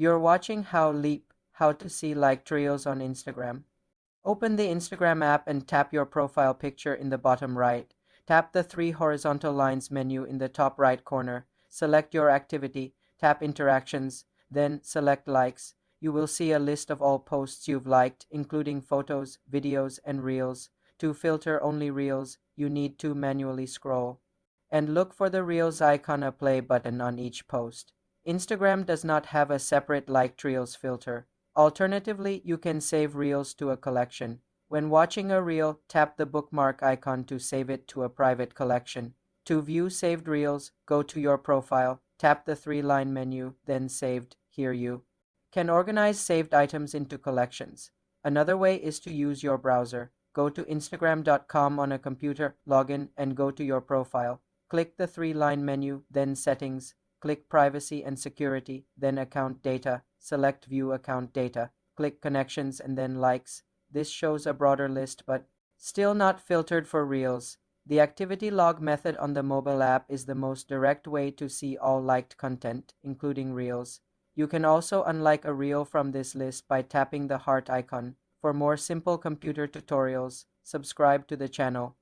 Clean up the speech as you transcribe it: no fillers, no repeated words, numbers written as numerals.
You're watching how to see liked reels on Instagram. Open the Instagram app and tap your profile picture in the bottom right. Tap the three horizontal lines menu in the top right corner. Select your activity, tap interactions, then select likes. You will see a list of all posts you've liked, including photos, videos, and reels. To filter only reels, you need to manually scroll and look for the Reels icon, a play button on each post. Instagram does not have a separate liked Reels filter. Alternatively, you can save Reels to a collection. When watching a reel, tap the bookmark icon to save it to a private collection. To view saved reels, go to your profile, tap the three-line menu, then Saved. Here you can organize saved items into collections. Another way is to use your browser. Go to Instagram.com on a computer, log in, and go to your profile. Click the three-line menu, then Settings. Click Privacy and Security, then Account Data. Select View Account Data. Click Connections and then Likes. This shows a broader list but still not filtered for Reels. The activity log method on the mobile app is the most direct way to see all liked content, including Reels. You can also unlike a reel from this list by tapping the heart icon. For more simple computer tutorials, subscribe to the channel.